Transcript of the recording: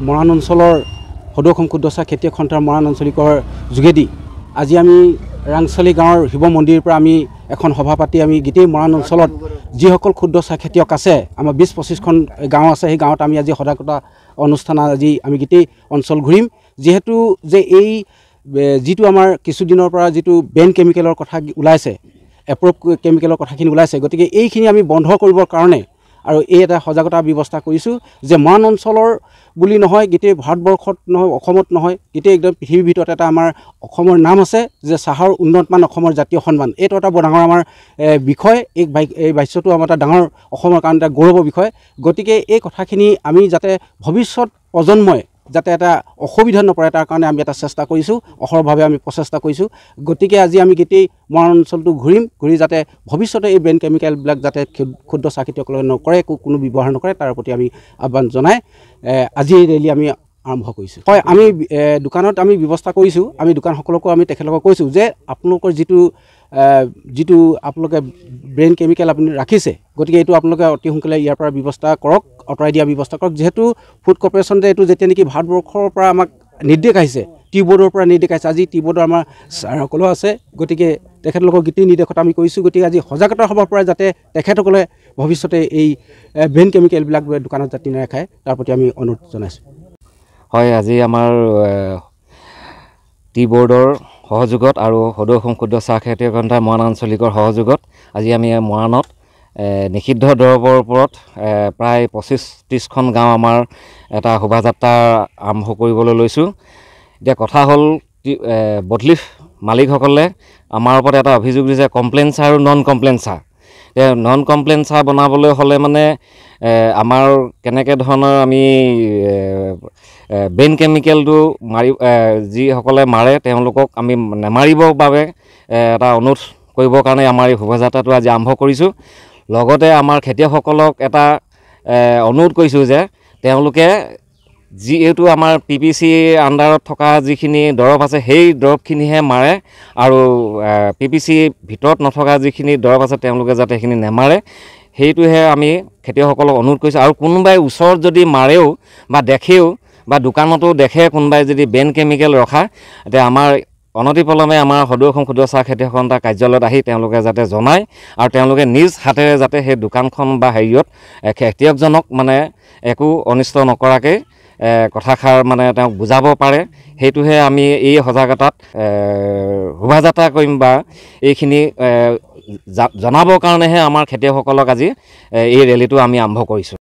মৰাণ অঞ্চলৰ সদৌ অসম ক্ষুদ্ৰ চাহ খেতিয়ক সন্থাৰ মৰাণ আঞ্চলিকৰ যোগেদি আজি আমি ৰাংচালি গাঁৱৰ শিৱ মন্দিৰৰ পৰা আমি এখন সভা পাতি আমি গোটেই মৰাণ অঞ্চলত যিসকল ক্ষুদ্ৰ চাহ খেতিয়ক আছে আমাৰ 20-25খন গাঁও আছে সেই গাঁৱত আমি আজি সজাগতা অনুষ্ঠান আজি আমি গোটেই অঞ্চল ঘূৰিম যেহেতু যে এই যিটো আমাৰ কিছুদিনৰ পৰা যিটো বেন কেমিকেলৰ কথা ওলাইছে এপ্ৰভ কেমিকেলৰ কথাখিনি ওলাইছে গতিকে এইখিনি আমি বন্ধ কৰিবৰ কাৰণে আৰু এই এটা সজাগতা ব্যৱস্থা কৰিছোঁ যে মৰাণ অঞ্চলৰ বুলি নহয় গোটেই ভাৰতবৰ্ষত নহয় অসমত নহয় গোটেই একদম পৃথিৱীৰ ভিতৰত এটা আমাৰ অসমৰ নাম আছে যে চাহৰ উন্নতমান অসমৰ জাতীয় সন্মান এইটো এটা বৰ ডাঙৰ আমাৰ বিষয় এই বাচ্যটো আমাৰ এটা ডাঙৰ অসমৰ কাৰণে এটা গৌৰৱৰ বিষয় গতিকে এই কথাখিনি আমি যাতে ভৱিষ্যত প্ৰজন্মই যাতে এটা অসুবিধা নপৰে তাৰ কাৰণে আমি এটা চেষ্টা কৰিছোঁ অহৰভাৱে আমি প্ৰচেষ্টা কৰিছোঁ গতিকে আজি আমি গোটেই মৰাণ অঞ্চলটো ঘূৰি যাতে ভৱিষ্যতে এই বেন কেমিকেলবিলাক যাতে ক্ষুদ্ৰ চাহ খেতিয়কসকলে নকৰে কোনো ব্যৱহাৰ নকৰে তাৰ প্ৰতি আমি আহ্বান জনাই আজি এই ৰেলী আমি আৰম্ভ কৰিছোঁ হয় আমি দোকানত আমি ব্যৱস্থা কৰিছোঁ আমি দোকানসকলকো আমি তেখেতলোকক কৈছোঁ যে আপোনালোকৰ যিটো আপোনালোকে ব্ৰেইন কেমিকেল আপুনি ৰাখিছে গতিকে এইটো আপোনালোকে অতি সোনকালে ইয়াৰ পৰা ব্যৱস্থা কৰক আঁতৰাই দিয়া ব্যৱস্থা কৰক যিহেতু ফুড কৰ্পৰেশ্যনে এইটো যেতিয়া নেকি ভাৰতবৰ্ষৰ পৰা আমাক নিৰ্দেশ আহিছে টি বৰ্ডৰ পৰা নিৰ্দেশ আহিছে আজি টি বৰ্ডৰ আমাৰ ছাৰসকলো আছে গতিকে তেখেতলোকৰ গোটেই নিৰ্দেশত আমি কৰিছোঁ গতিকে আজি সজাগতা সভাৰ পৰা যাতে তেখেতসকলে ভৱিষ্যতে এই ব্ৰেইন কেমিকেলবিলাক দোকানত যাতে নাৰাখে তাৰ প্ৰতি আমি অনুৰোধ জনাইছোঁ হয় আজি আমাৰ টি বৰ্ডৰ সহযোগত আৰু সদৌ অসম ক্ষুদ্ৰ চাহ খেতিয়ক সন্থাৰ মৰাণ আঞ্চলিকৰ সহযোগত আজি আমি মৰাণত নিষিদ্ধ দৰৱৰ ওপৰত প্ৰায় 25-30খন গাঁও আমাৰ এটা শোভাযাত্ৰা আৰম্ভ কৰিবলৈ লৈছোঁ এতিয়া কথা হ'ল বদলি মালিকসকলে আমাৰ ওপৰত এটা অভিযোগ দিছে কমপ্লেইন চাহ আৰু নন কমপ্লেইন চাহ নন কমপ্লেইন চাহ বনাবলৈ হ'লে মানে আমাৰ কেনেকৈ ধৰণৰ আমি বেন কেমিকেলটো যিসকলে মাৰে তেওঁলোকক আমি নেমাৰিবৰ বাবে এটা অনুৰোধ কৰিবৰ কাৰণে আমাৰ এই শোভাযাত্ৰাটো আজি আৰম্ভ কৰিছোঁ লগতে আমাৰ খেতিয়কসকলক এটা অনুৰোধ কৰিছোঁ যে তেওঁলোকে যিহেতু আমাৰ PPC আণ্ডাৰত থকা যিখিনি দৰৱ আছে সেই দৰৱখিনিহে মাৰে আৰু PPC ভিতৰত নথকা যিখিনি দৰৱ আছে তেওঁলোকে যাতে সেইখিনি নেমাৰে সেইটোহে আমি খেতিয়কসকলক অনুৰোধ কৰিছোঁ আৰু কোনোবাই ওচৰত যদি মাৰেও বা দেখেও বা দোকানতো দেখে কোনোবাই যদি বেন কেমিকেল ৰখা এতিয়া আমাৰ অনতিপলমে আমাৰ সদৌ অসম ক্ষুদ্ৰ চাহ খেতিয়ক সন্থাৰ কাৰ্যালয়ত আহি তেওঁলোকে যাতে জনায় আৰু তেওঁলোকে নিজ হাতেৰে যাতে সেই দোকানখন বা হেৰিয়ত খেতিয়কজনক মানে একো অনিষ্ট নকৰাকৈ কথাষাৰ মানে তেওঁক বুজাব পাৰে সেইটোহে আমি এই সজাগতাত শোভাযাত্ৰা কৰিম বা এইখিনি জনাবৰ কাৰণেহে আমাৰ খেতিয়কসকলক আজি এই ৰেলীটো আমি আৰম্ভ কৰিছোঁ